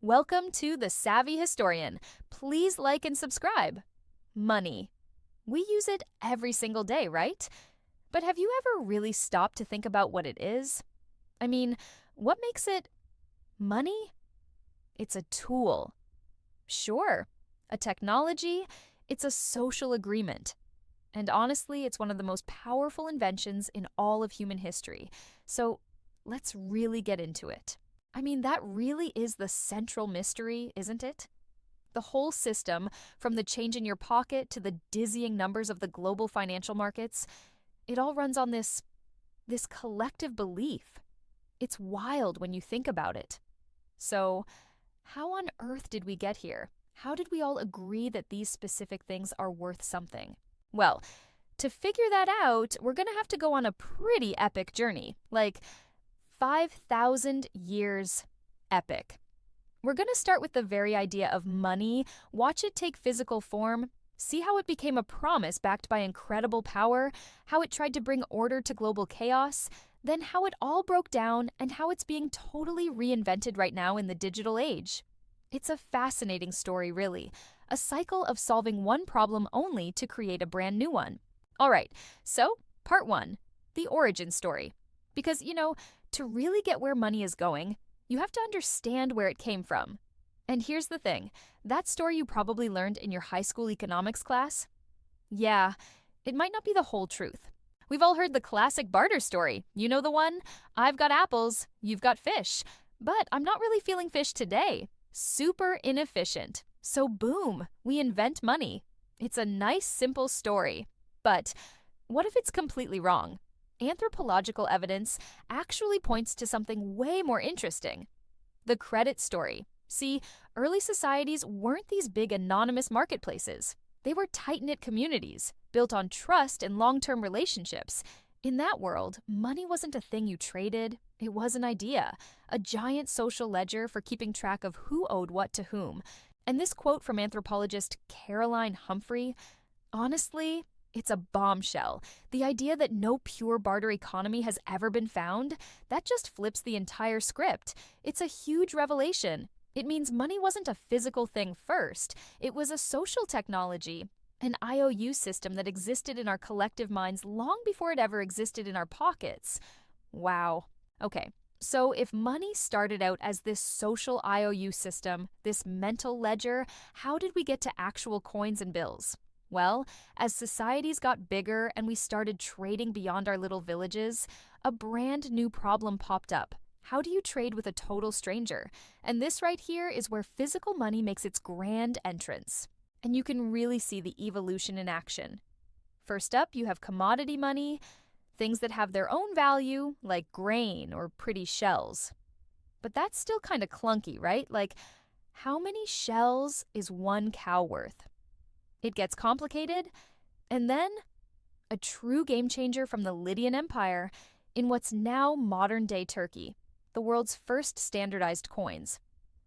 Welcome to The Savvy Historian. Please like and subscribe. Money. We use it every single day, right? But have you ever really stopped to think about what it is? I mean, what makes it money? It's a tool. Sure, a technology, it's a social agreement. And honestly, it's one of the most powerful inventions in all of human history. So let's really get into it. I mean, that really is the central mystery, isn't it? The whole system, from the change in your pocket to the dizzying numbers of the global financial markets, it all runs on this collective belief. It's wild when you think about it. So, how on earth did we get here? How did we all agree that these specific things are worth something? Well, to figure that out, we're going to have to go on a pretty epic journey, like 5,000 years epic. We're going to start with the very idea of money, watch it take physical form, see how it became a promise backed by incredible power, how it tried to bring order to global chaos, then how it all broke down and how it's being totally reinvented right now in the digital age. It's a fascinating story, really. A cycle of solving one problem only to create a brand new one. All right, so part one, the origin story. Because, to really get where money is going, you have to understand where it came from. And here's the thing, that story you probably learned in your high school economics class? Yeah, it might not be the whole truth. We've all heard the classic barter story. You know the one? I've got apples, you've got fish. But I'm not really feeling fish today. Super inefficient. So boom, we invent money. It's a nice, simple story. But what if it's completely wrong? Anthropological evidence actually points to something way more interesting. The credit story. See, early societies weren't these big anonymous marketplaces. They were tight-knit communities, built on trust and long-term relationships. In that world, money wasn't a thing you traded, it was an idea, a giant social ledger for keeping track of who owed what to whom. And this quote from anthropologist Caroline Humphrey, honestly, it's a bombshell. The idea that no pure barter economy has ever been found, that just flips the entire script. It's a huge revelation. It means money wasn't a physical thing first. It was a social technology, an IOU system that existed in our collective minds long before it ever existed in our pockets. Wow. Okay, so if money started out as this social IOU system, this mental ledger, how did we get to actual coins and bills? Well, as societies got bigger and we started trading beyond our little villages, a brand new problem popped up. How do you trade with a total stranger? And this right here is where physical money makes its grand entrance. And you can really see the evolution in action. First up, you have commodity money, things that have their own value, like grain or pretty shells. But that's still kind of clunky, right? Like, how many shells is one cow worth? It gets complicated, and then a true game changer from the Lydian Empire in what's now modern-day Turkey, the world's first standardized coins.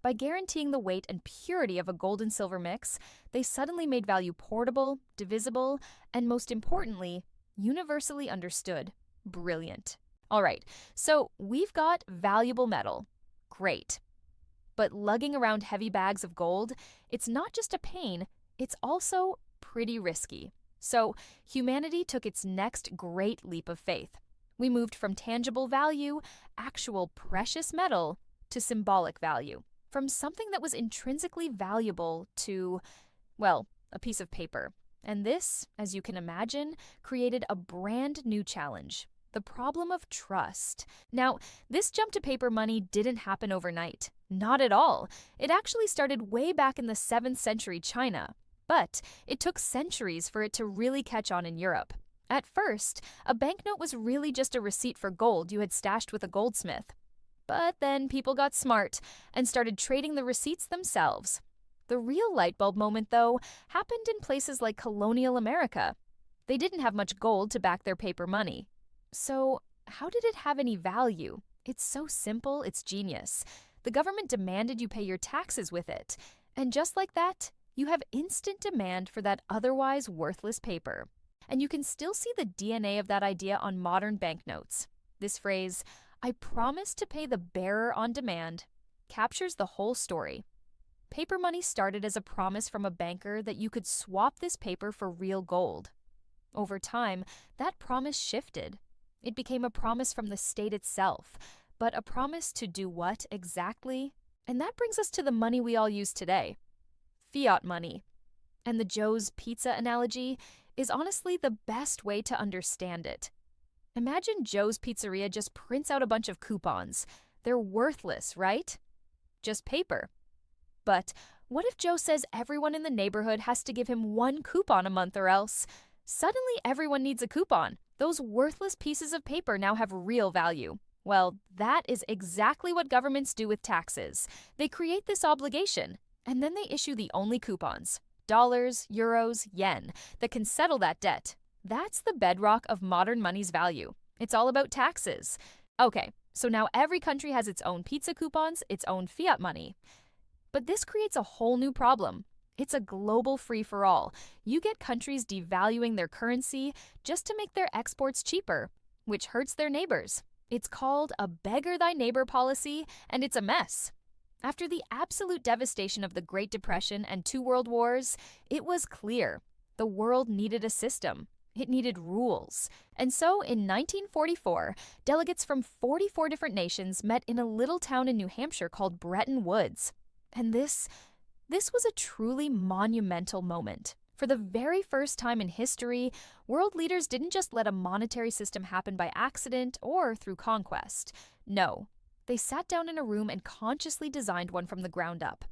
By guaranteeing the weight and purity of a gold and silver mix, they suddenly made value portable, divisible, and most importantly, universally understood. Brilliant. All right, so we've got valuable metal. Great. But lugging around heavy bags of gold, it's not just a pain, it's also pretty risky. So humanity took its next great leap of faith. We moved from tangible value, actual precious metal, to symbolic value. From something that was intrinsically valuable to, well, a piece of paper. And this, as you can imagine, created a brand new challenge. The problem of trust. Now, this jump to paper money didn't happen overnight. Not at all. It actually started way back in the 7th century China. But it took centuries for it to really catch on in Europe. At first, a banknote was really just a receipt for gold you had stashed with a goldsmith. But then people got smart and started trading the receipts themselves. The real light bulb moment, though, happened in places like colonial America. They didn't have much gold to back their paper money. So, how did it have any value? It's so simple, it's genius. The government demanded you pay your taxes with it. And just like that, you have instant demand for that otherwise worthless paper. And you can still see the DNA of that idea on modern banknotes. This phrase, I promise to pay the bearer on demand. captures the whole story. Paper money started as a promise from a banker that you could swap this paper for real gold. Over time, that promise shifted. It became a promise from the state itself, but a promise to do what exactly? And that brings us to the money we all use today, fiat money. And the Joe's Pizza analogy is honestly the best way to understand it. Imagine Joe's Pizzeria just prints out a bunch of coupons. They're worthless, right? Just paper. But what if Joe says everyone in the neighborhood has to give him one coupon a month or else? Suddenly everyone needs a coupon. Those worthless pieces of paper now have real value. Well, that is exactly what governments do with taxes. They create this obligation, and then they issue the only coupons, dollars, euros, yen, that can settle that debt. That's the bedrock of modern money's value. It's all about taxes. Okay, so now every country has its own pizza coupons, its own fiat money. But this creates a whole new problem. It's a global free-for-all. You get countries devaluing their currency just to make their exports cheaper, which hurts their neighbors. It's called a beggar-thy-neighbor policy, and it's a mess. After the absolute devastation of the Great Depression and 2 world wars, it was clear the world needed a system. It needed rules. And so, in 1944, delegates from 44 different nations met in a little town in New Hampshire called Bretton Woods. And this was a truly monumental moment. For the very first time in history, world leaders didn't just let a monetary system happen by accident or through conquest. No, they sat down in a room and consciously designed one from the ground up.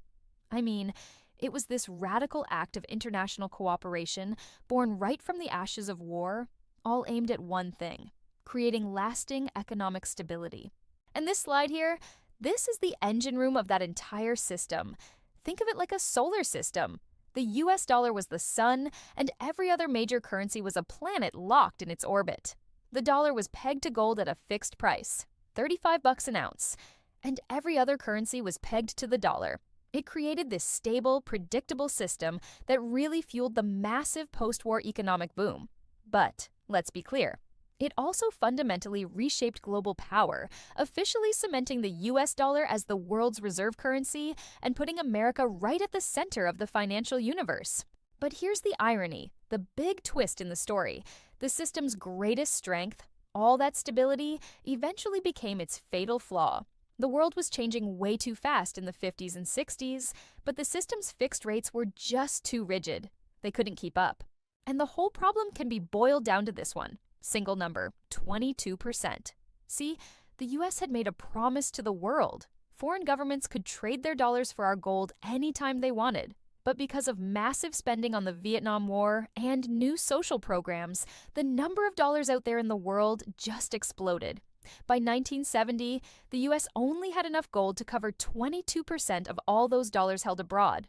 I mean, it was this radical act of international cooperation, born right from the ashes of war, all aimed at one thing: creating lasting economic stability. And this slide here, this is the engine room of that entire system. Think of it like a solar system. The US dollar was the sun, and every other major currency was a planet locked in its orbit. The dollar was pegged to gold at a fixed price, $35 an ounce, and every other currency was pegged to the dollar. It created this stable, predictable system that really fueled the massive post-war economic boom. But let's be clear, it also fundamentally reshaped global power, officially cementing the US dollar as the world's reserve currency and putting America right at the center of the financial universe. But here's the irony, the big twist in the story. The system's greatest strength, all that stability, eventually became its fatal flaw. The world was changing way too fast in the 50s and 60s, but the system's fixed rates were just too rigid. They couldn't keep up. And the whole problem can be boiled down to this one. Single number, 22%. See, the US had made a promise to the world. Foreign governments could trade their dollars for our gold anytime they wanted. But because of massive spending on the Vietnam War and new social programs, the number of dollars out there in the world just exploded. By 1970, the US only had enough gold to cover 22% of all those dollars held abroad.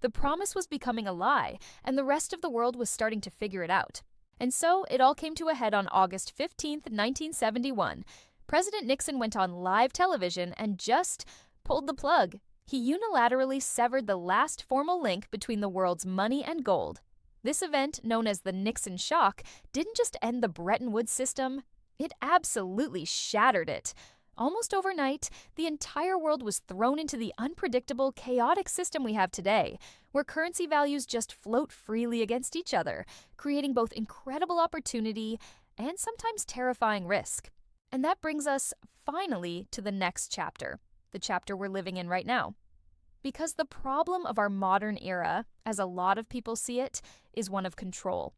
The promise was becoming a lie, and the rest of the world was starting to figure it out. And so it all came to a head on August 15, 1971. President Nixon went on live television and just pulled the plug. He unilaterally severed the last formal link between the world's money and gold. This event, known as the Nixon Shock, didn't just end the Bretton Woods system, it absolutely shattered it. Almost overnight, the entire world was thrown into the unpredictable, chaotic system we have today, where currency values just float freely against each other, creating both incredible opportunity and sometimes terrifying risk. And that brings us, finally, to the next chapter, the chapter we're living in right now. Because the problem of our modern era, as a lot of people see it, is one of control.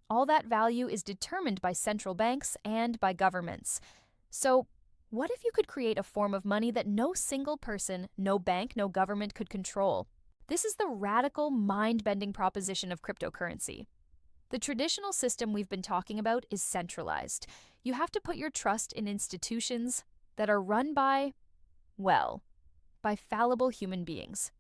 All that value is determined by central banks and by governments. So, what if you could create a form of money that no single person, no bank, no government could control? This is the radical, mind-bending proposition of cryptocurrency. The traditional system we've been talking about is centralized. You have to put your trust in institutions that are run by fallible human beings.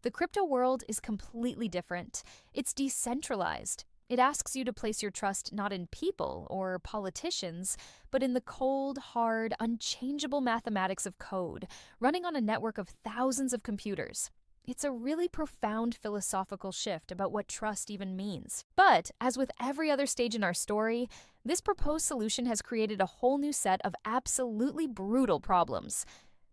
The crypto world is completely different. It's decentralized. It asks you to place your trust not in people or politicians, but in the cold, hard, unchangeable mathematics of code, running on a network of thousands of computers. It's a really profound philosophical shift about what trust even means. But, as with every other stage in our story, this proposed solution has created a whole new set of absolutely brutal problems.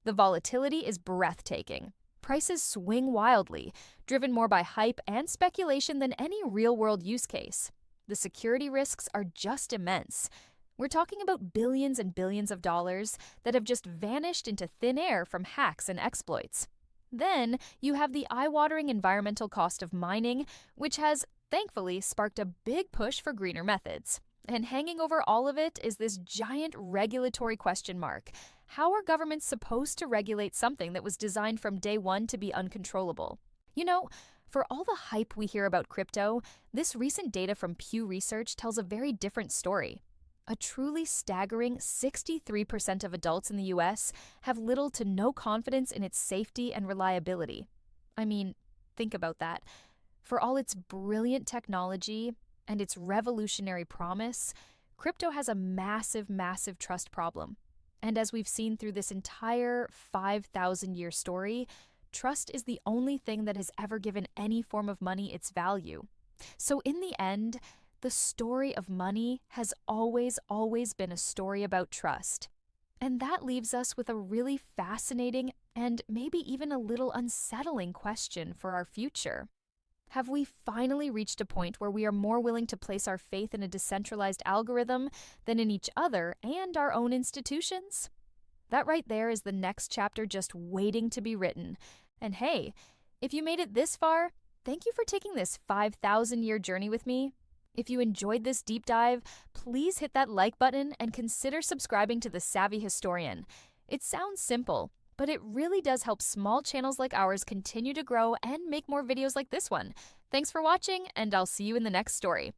The volatility is breathtaking. Prices swing wildly, driven more by hype and speculation than any real-world use case. The security risks are just immense. We're talking about billions and billions of dollars that have just vanished into thin air from hacks and exploits. Then you have the eye-watering environmental cost of mining, which has, thankfully, sparked a big push for greener methods. And hanging over all of it is this giant regulatory question mark. How are governments supposed to regulate something that was designed from day one to be uncontrollable? You know, for all the hype we hear about crypto, this recent data from Pew Research tells a very different story. A truly staggering 63% of adults in the US have little to no confidence in its safety and reliability. I mean, think about that. For all its brilliant technology and its revolutionary promise, crypto has a massive, massive trust problem. And as we've seen through this entire 5,000-year story, trust is the only thing that has ever given any form of money its value. So in the end, the story of money has always been a story about trust. And that leaves us with a really fascinating and maybe even a little unsettling question for our future. Have we finally reached a point where we are more willing to place our faith in a decentralized algorithm than in each other and our own institutions? That right there is the next chapter just waiting to be written. And hey, if you made it this far, thank you for taking this 5,000-year journey with me. If you enjoyed this deep dive, please hit that like button and consider subscribing to The Savvy Historian. It sounds simple, but it really does help small channels like ours continue to grow and make more videos like this one. Thanks for watching, and I'll see you in the next story.